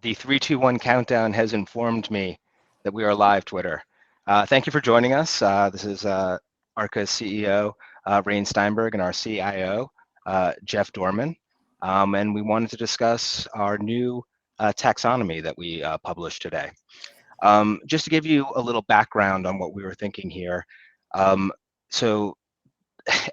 The 3, 2, 1 countdown has informed me that we are live, Twitter. Thank you for joining us. This is ARCA's CEO, Rain Steinberg, and our CIO, Jeff Dorman. And we wanted to discuss our new taxonomy that we published today. Just to give you a little background on what we were thinking here. So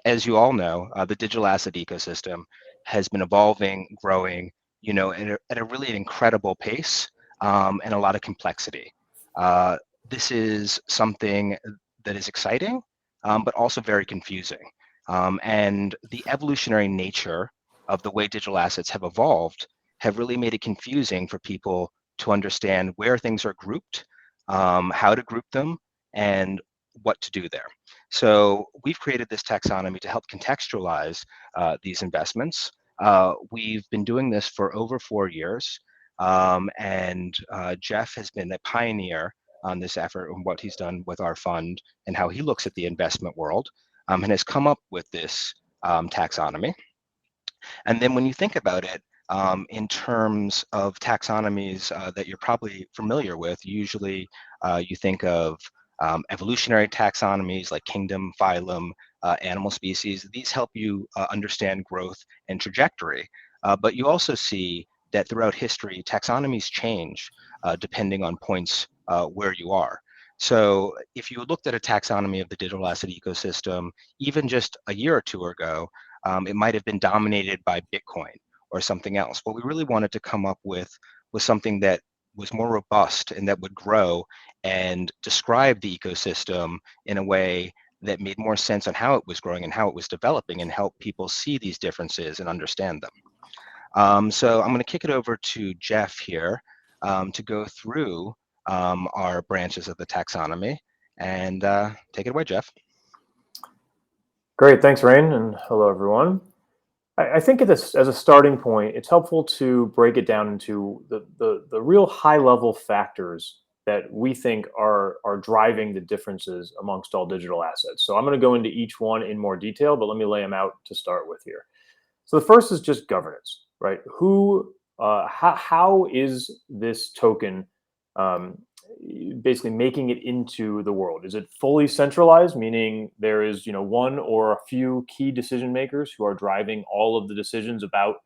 as you all know, the digital asset ecosystem has been evolving, growing, at a really incredible pace and a lot of complexity. Uh, this is something that is exciting, but also very confusing. And the evolutionary nature of the way digital assets have evolved have really made it confusing for people to understand where things are grouped, how to group them, and what to do there. So we've created this taxonomy to help contextualize these investments. We've been doing this for over 4 years, and Jeff has been a pioneer on this effort and what he's done with our fund and how he looks at the investment world, and has come up with this taxonomy. And then when you think about it, in terms of taxonomies that you're probably familiar with, usually you think of evolutionary taxonomies like kingdom, phylum, animal species. These help you understand growth and trajectory. But you also see that throughout history, taxonomies change depending on points where you are. So if you looked at a taxonomy of the digital asset ecosystem, even just a year or two ago, it might have been dominated by Bitcoin or something else. But we really wanted to come up with something that was more robust and that would grow and describe the ecosystem in a way that made more sense on how it was growing and how it was developing and help people see these differences and understand them. So I'm going to kick it over to Jeff here to go through our branches of the taxonomy, and take it away, Jeff. Great, thanks, Rain, and hello, everyone. I think as a starting point, it's helpful to break it down into the real high-level factors that we think are driving the differences amongst all digital assets. So I'm going to go into each one in more detail, but let me lay them out to start with here. So the first is just governance, right? How is this token basically making it into the world? Is it fully centralized, meaning there is one or a few key decision makers who are driving all of the decisions about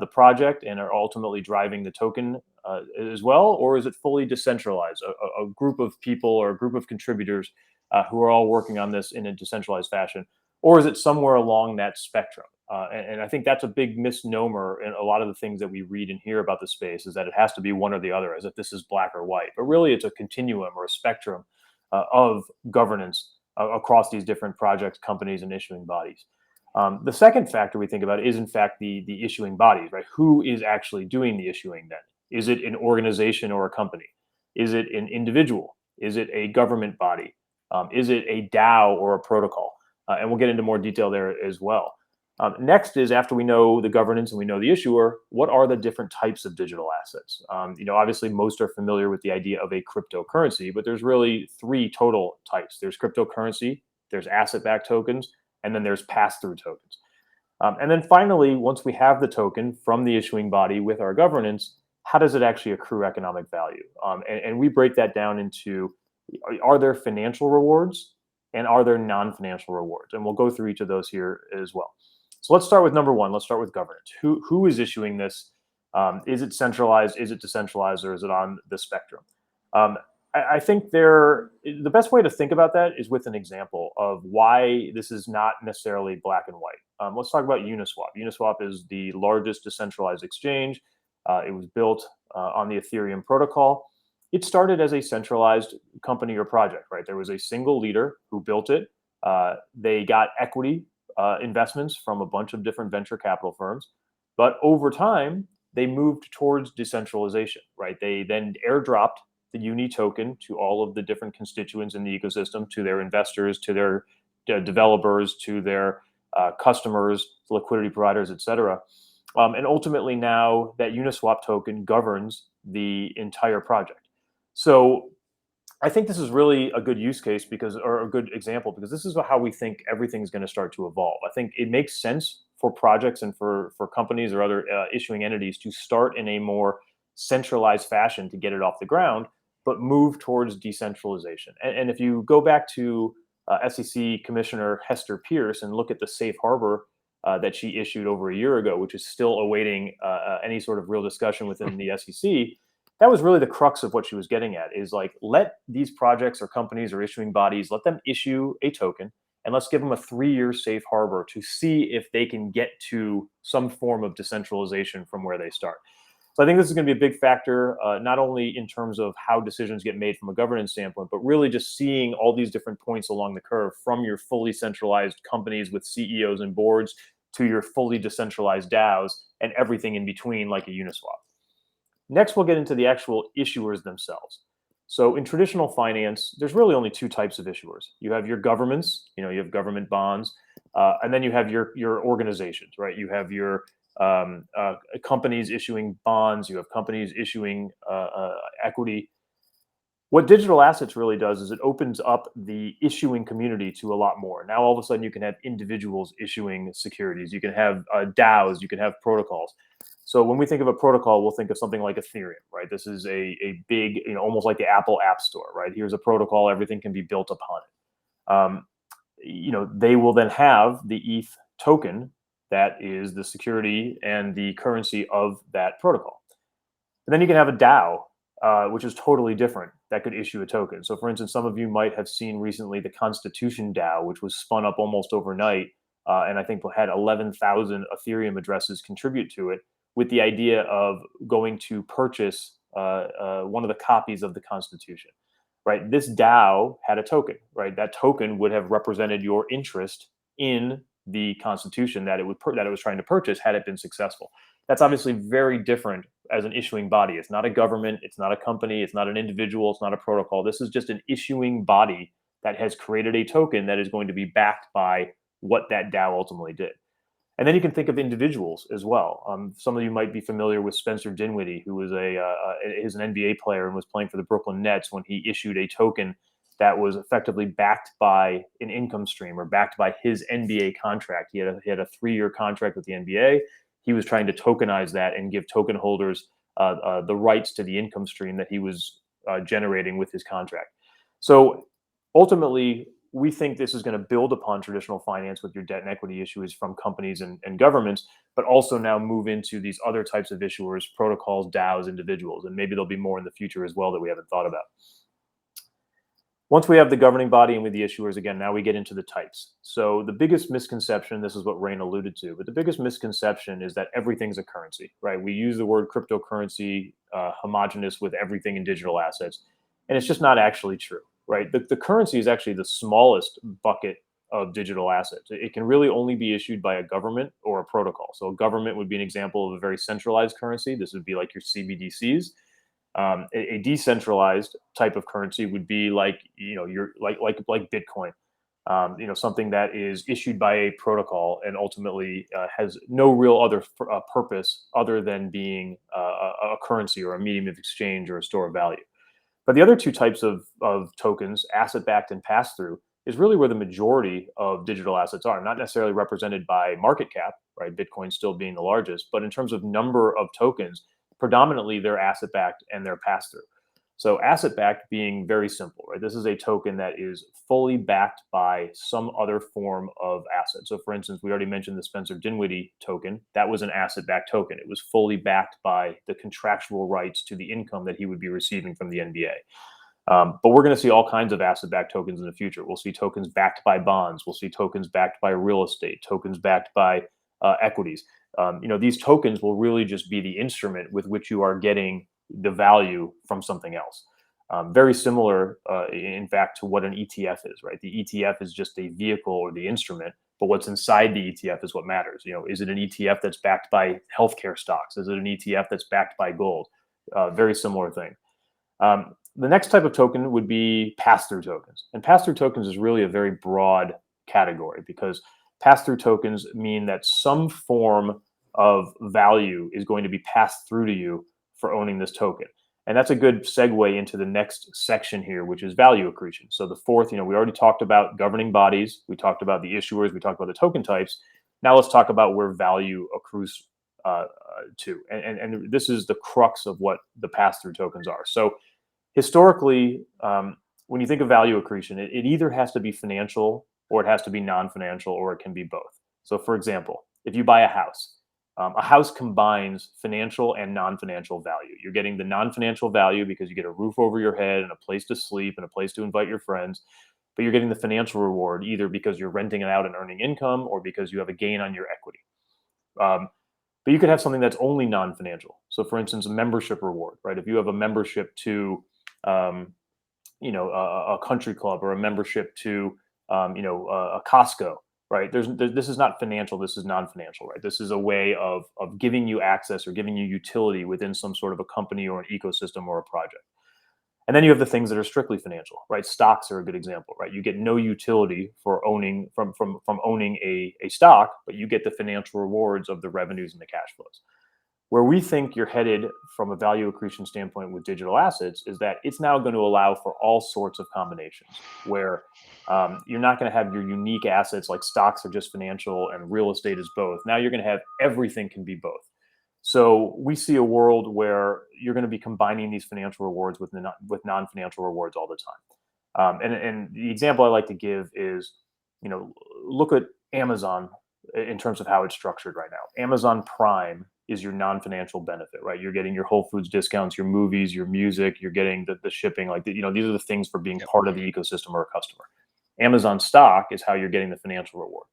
the project and are ultimately driving the token as well? Or is it fully decentralized, a group of people or a group of contributors who are all working on this in a decentralized fashion? Or is it somewhere along that spectrum? And I think that's a big misnomer in a lot of the things that we read and hear about the space, is that it has to be one or the other, as if this is black or white. But really, it's a continuum or a spectrum of governance across these different projects, companies, and issuing bodies. The second factor we think about is, in fact, the issuing bodies, right? Who is actually doing the issuing then? Is it an organization or a company? Is it an individual? Is it a government body? Is it a DAO or a protocol? And we'll get into more detail there as well. Next is, after we know the governance and we know the issuer, what are the different types of digital assets? Obviously, most are familiar with the idea of a cryptocurrency, but there's really three total types. There's cryptocurrency, there's asset-backed tokens, and then there's pass-through tokens. And then finally, once we have the token from the issuing body with our governance, how does it actually accrue economic value? And we break that down into, are there financial rewards and are there non-financial rewards? And we'll go through each of those here as well. So let's start with number one. Let's start with governance. Who is issuing this? Is it centralized? Is it decentralized? Or is it on the spectrum? I think the best way to think about that is with an example of why this is not necessarily black and white. Let's talk about Uniswap. Uniswap is the largest decentralized exchange. It was built on the Ethereum protocol. It started as a centralized company or project, right? There was a single leader who built it. They got equity investments from a bunch of different venture capital firms. But over time, they moved towards decentralization, right? They then airdropped the Uni token to all of the different constituents in the ecosystem, to their investors, to their developers, to their customers, liquidity providers, et cetera. And ultimately now that Uniswap token governs the entire project. So I think this is really a good use case or a good example, because this is how we think everything's going to start to evolve. I think it makes sense for projects and for companies or other issuing entities to start in a more centralized fashion to get it off the ground, but move towards decentralization. And if you go back to SEC Commissioner Hester Pierce and look at the safe harbor that she issued over a year ago, which is still awaiting any sort of real discussion within the SEC, that was really the crux of what she was getting at, is like, let these projects or companies or issuing bodies, let them issue a token, and let's give them a 3-year safe harbor to see if they can get to some form of decentralization from where they start. So I think this is going to be a big factor, not only in terms of how decisions get made from a governance standpoint, but really just seeing all these different points along the curve, from your fully centralized companies with CEOs and boards to your fully decentralized DAOs and everything in between, like a Uniswap. Next, we'll get into the actual issuers themselves. So in traditional finance, there's really only 2 types of issuers. You have your governments, you have government bonds, and then you have your organizations, right? You have your companies issuing bonds, you have companies issuing equity. What digital assets really does is it opens up the issuing community to a lot more. Now, all of a sudden, you can have individuals issuing securities. You can have DAOs. You can have protocols. So when we think of a protocol, we'll think of something like Ethereum, right? This is a big, almost like the Apple App Store, right? Here's a protocol. Everything can be built upon it. They will then have the ETH token that is the security and the currency of that protocol. And then you can have a DAO, which is totally different, that could issue a token. So for instance, some of you might have seen recently the Constitution DAO, which was spun up almost overnight, and I think had 11,000 Ethereum addresses contribute to it, with the idea of going to purchase one of the copies of the Constitution, right? This DAO had a token, right? That token would have represented your interest in the Constitution that it was trying to purchase had it been successful. That's obviously very different as an issuing body. It's not a government, it's not a company, it's not an individual, it's not a protocol. This is just an issuing body that has created a token that is going to be backed by what that DAO ultimately did. And then you can think of individuals as well. Some of you might be familiar with Spencer Dinwiddie, who was is an NBA player and was playing for the Brooklyn Nets, when he issued a token that was effectively backed by an income stream, or backed by his NBA contract. He had a 3-year contract with the NBA. He was trying to tokenize that and give token holders the rights to the income stream that he was generating with his contract. So ultimately, we think this is going to build upon traditional finance with your debt and equity issuers from companies and governments, but also now move into these other types of issuers, protocols, DAOs, individuals, and maybe there'll be more in the future as well that we haven't thought about. Once we have the governing body and with the issuers, again, now we get into the types. So the biggest misconception, this is what Rain alluded to, but the biggest misconception is that everything's a currency, right? We use the word cryptocurrency, homogenous with everything in digital assets, and it's just not actually true, right? The currency is actually the smallest bucket of digital assets. It can really only be issued by a government or a protocol. So a government would be an example of a very centralized currency. This would be like your CBDCs. A decentralized type of currency would be like Bitcoin, something that is issued by a protocol and ultimately has no real other purpose other than being a currency or a medium of exchange or a store of value. But the other 2 types of tokens, asset-backed and pass-through, is really where the majority of digital assets are, not necessarily represented by market cap, right? Bitcoin still being the largest, but in terms of number of tokens, predominantly they're asset-backed and they're pass-through. So asset-backed being very simple, right? This is a token that is fully backed by some other form of asset. So for instance, we already mentioned the Spencer Dinwiddie token. That was an asset-backed token. It was fully backed by the contractual rights to the income that he would be receiving from the NBA. But we're going to see all kinds of asset-backed tokens in the future. We'll see tokens backed by bonds. We'll see tokens backed by real estate, tokens backed by equities. These tokens will really just be the instrument with which you are getting the value from something else. Very similar, in fact, to what an ETF is, right? The ETF is just a vehicle or the instrument, but what's inside the ETF is what matters. Is it an ETF that's backed by healthcare stocks? Is it an ETF that's backed by gold? Very similar thing. The next type of token would be pass-through tokens. And pass-through tokens is really a very broad category, because pass-through tokens mean that some form of value is going to be passed through to you for owning this token. And that's a good segue into the next section here, which is value accretion. So the fourth, we already talked about governing bodies. We talked about the issuers. We talked about the token types. Now let's talk about where value accrues to. And this is the crux of what the pass-through tokens are. So historically, when you think of value accretion, it either has to be financial or it has to be non-financial, or it can be both. So for example, if you buy a house combines financial and non-financial value. You're getting the non-financial value because you get a roof over your head and a place to sleep and a place to invite your friends, but you're getting the financial reward either because you're renting it out and earning income or because you have a gain on your equity. But you could have something that's only non-financial. So for instance, a membership reward, right? If you have a membership to, a country club, or a membership to, a Costco, right? This is not financial. This is non-financial, right? This is a way of giving you access or giving you utility within some sort of a company or an ecosystem or a project. And then you have the things that are strictly financial, right? Stocks are a good example, right? You get no utility for owning from owning a stock, but you get the financial rewards of the revenues and the cash flows. Where we think you're headed from a value accretion standpoint with digital assets is that it's now going to allow for all sorts of combinations where you're not going to have your unique assets like stocks are just financial and real estate is both. Now you're going to have everything can be both. So we see a world where you're going to be combining these financial rewards with non-financial rewards all the time. And the example I like to give is, look at Amazon in terms of how it's structured right now. Amazon Prime is your non-financial benefit, right? You're getting your Whole Foods discounts, your movies, your music, you're getting the shipping, these are the things for being part of the ecosystem or a customer. Amazon stock is how you're getting the financial reward.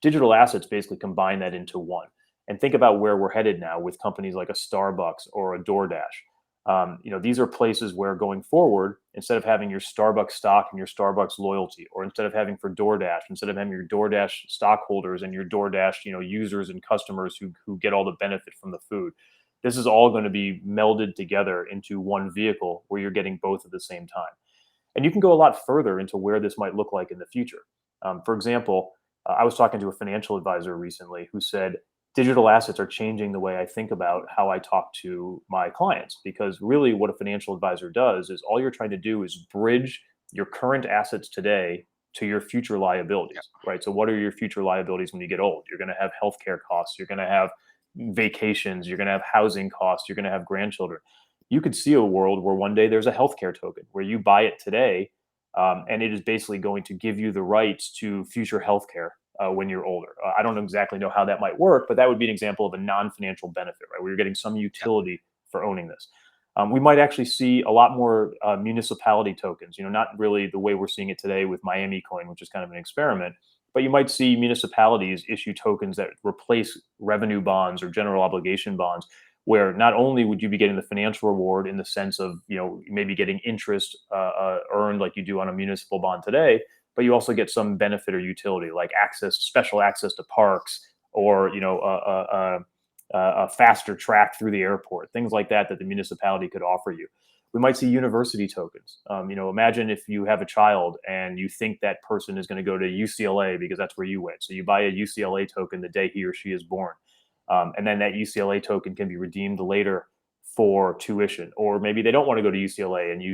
Digital assets basically combine that into one. And think about where we're headed now with companies like a Starbucks or a DoorDash. These are places where going forward, instead of having your Starbucks stock and your Starbucks loyalty, or instead of having for DoorDash, instead of having your DoorDash stockholders and your DoorDash, users and customers who get all the benefit from the food, this is all going to be melded together into one vehicle where you're getting both at the same time. And you can go a lot further into where this might look like in the future. For example, I was talking to a financial advisor recently who said, digital assets are changing the way I think about how I talk to my clients, because really what a financial advisor does is all you're trying to do is bridge your current assets today to your future liabilities, right? So what are your future liabilities when you get old? You're going to have healthcare costs, you're going to have vacations, you're going to have housing costs, you're going to have grandchildren. You could see a world where one day there's a healthcare token where you buy it today, and it is basically going to give you the rights to future healthcare when you're older. I don't exactly know how that might work, but that would be an example of a non-financial benefit, right? Where you're getting some utility for owning this. We might actually see a lot more municipality tokens, not really the way we're seeing it today with Miami Coin, which is kind of an experiment, but you might see municipalities issue tokens that replace revenue bonds or general obligation bonds, where not only would you be getting the financial reward in the sense of, maybe getting interest earned like you do on a municipal bond today, but you also get some benefit or utility like special access to parks, or a faster track through the airport, things like that the municipality could offer you. We might see university tokens. Imagine if you have a child and you think that person is going to go to UCLA because that's where you went. So you buy a UCLA token the day he or she is born. And then that UCLA token can be redeemed later for tuition, or maybe they don't want to go to UCLA and you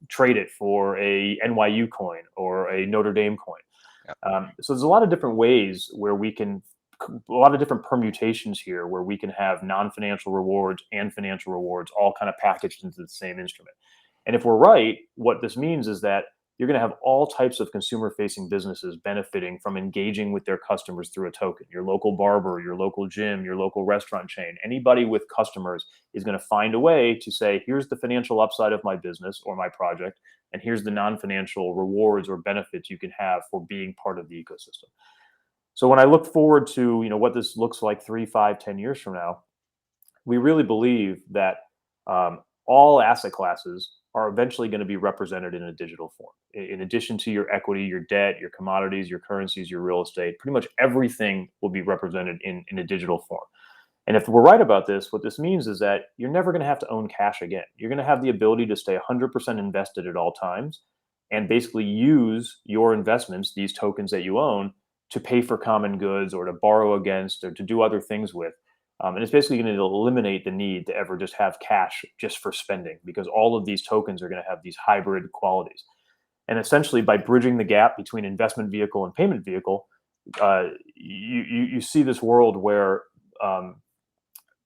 trade it for a NYU coin or a Notre Dame coin. So there's a lot of different ways where a lot of different permutations here where we can have non-financial rewards and financial rewards all kind of packaged into the same instrument. And if we're right, what this means is that you're going to have all types of consumer-facing businesses benefiting from engaging with their customers through a token. Your local barber, your local gym, your local restaurant chain, anybody with customers is going to find a way to say, here's the financial upside of my business or my project, and here's the non-financial rewards or benefits you can have for being part of the ecosystem. So when I look forward to what this looks like 3, 5, 10 years from now, we really believe that all asset classes are eventually going to be represented in a digital form. In addition to your equity, your debt, your commodities, your currencies, your real estate, pretty much everything will be represented in a digital form. And if we're right about this, what this means is that you're never going to have to own cash again. You're going to have the ability to stay 100% invested at all times and basically use your investments, these tokens that you own, to pay for common goods or to borrow against or to do other things with. And it's basically going to eliminate the need to ever just have cash just for spending, because all of these tokens are going to have these hybrid qualities. And essentially, by bridging the gap between investment vehicle and payment vehicle, you see this world where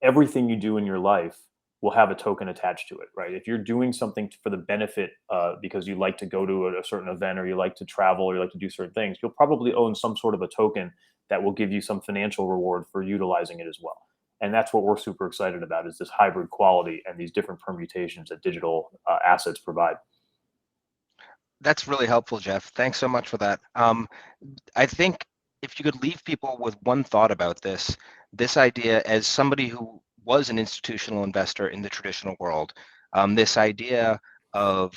everything you do in your life will have a token attached to it, right? If you're doing something for the benefit, because you like to go to a certain event, or you like to travel, or you like to do certain things, you'll probably own some sort of a token that will give you some financial reward for utilizing it as well. And that's what we're super excited about, is this hybrid quality and these different permutations that digital assets provide. That's really helpful, Jeff. Thanks so much for that. I think if you could leave people with one thought about this idea, as somebody who was an institutional investor in the traditional world, this idea of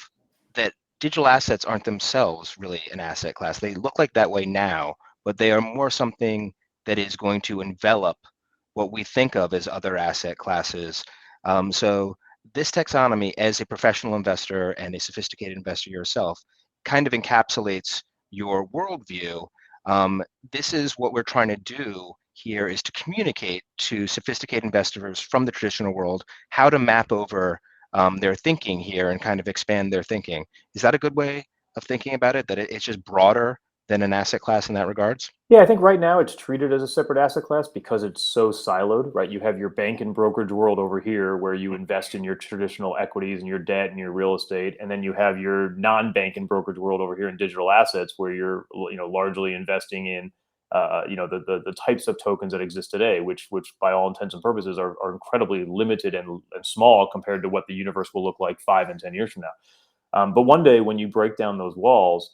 that digital assets aren't themselves really an asset class. They look like that way now, but they are more something that is going to envelop what we think of as other asset classes. So this taxonomy, as a professional investor and a sophisticated investor yourself, kind of encapsulates your worldview. This is what we're trying to do here, is to communicate to sophisticated investors from the traditional world how to map over their thinking here and kind of expand their thinking. Is that a good way of thinking about it, that it's just broader than an asset class in that regards? Yeah, I think right now it's treated as a separate asset class because it's so siloed, right? You have your bank and brokerage world over here where you invest in your traditional equities and your debt and your real estate, and then you have your non-bank and brokerage world over here in digital assets where you're, largely investing in the types of tokens that exist today, which by all intents and purposes are incredibly limited and small compared to what the universe will look like 5 and 10 years from now. But one day when you break down those walls,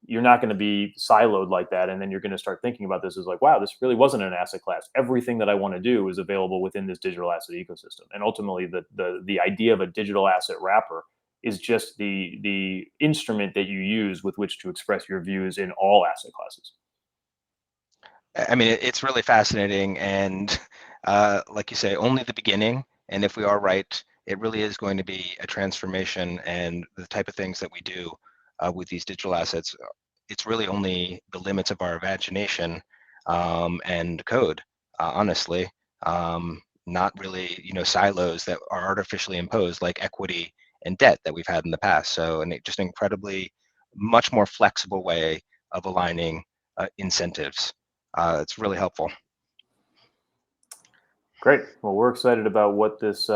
you're not going to be siloed like that, and then you're going to start thinking about this as like, wow, this really wasn't an asset class. Everything that I want to do is available within this digital asset ecosystem. And ultimately, the idea of a digital asset wrapper is just the instrument that you use with which to express your views in all asset classes. I mean, it's really fascinating, and like you say, only the beginning. And if we are right, it really is going to be a transformation, and the type of things that we do with these digital assets, it's really only the limits of our imagination and code, honestly. Not really, silos that are artificially imposed, like equity and debt that we've had in the past. So, and just an incredibly much more flexible way of aligning incentives. It's really helpful. Great. Well, we're excited about what this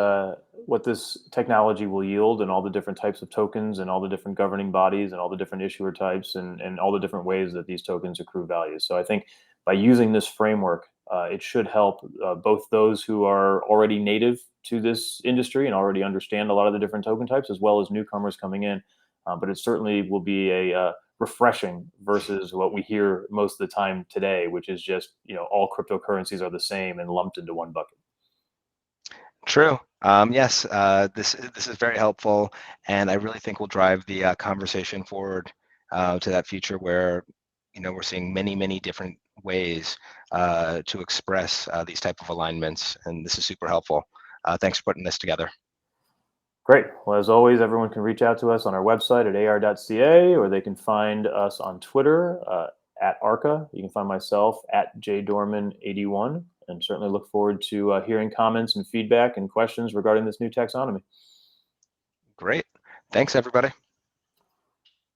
technology will yield, and all the different types of tokens, and all the different governing bodies, and all the different issuer types, and all the different ways that these tokens accrue value. So I think by using this framework, it should help both those who are already native to this industry and already understand a lot of the different token types, as well as newcomers coming in. But it certainly will be a refreshing versus what we hear most of the time today, which is just, all cryptocurrencies are the same and lumped into one bucket. True. Yes, this is very helpful, and I really think will drive the conversation forward to that future where we're seeing many different ways to express these type of alignments, and this is super helpful. Thanks for putting this together. Great. Well, as always, everyone can reach out to us on our website at ar.ca, or they can find us on Twitter at ARCA. You can find myself at jdorman81, and certainly look forward to hearing comments and feedback and questions regarding this new taxonomy. Great. Thanks, everybody.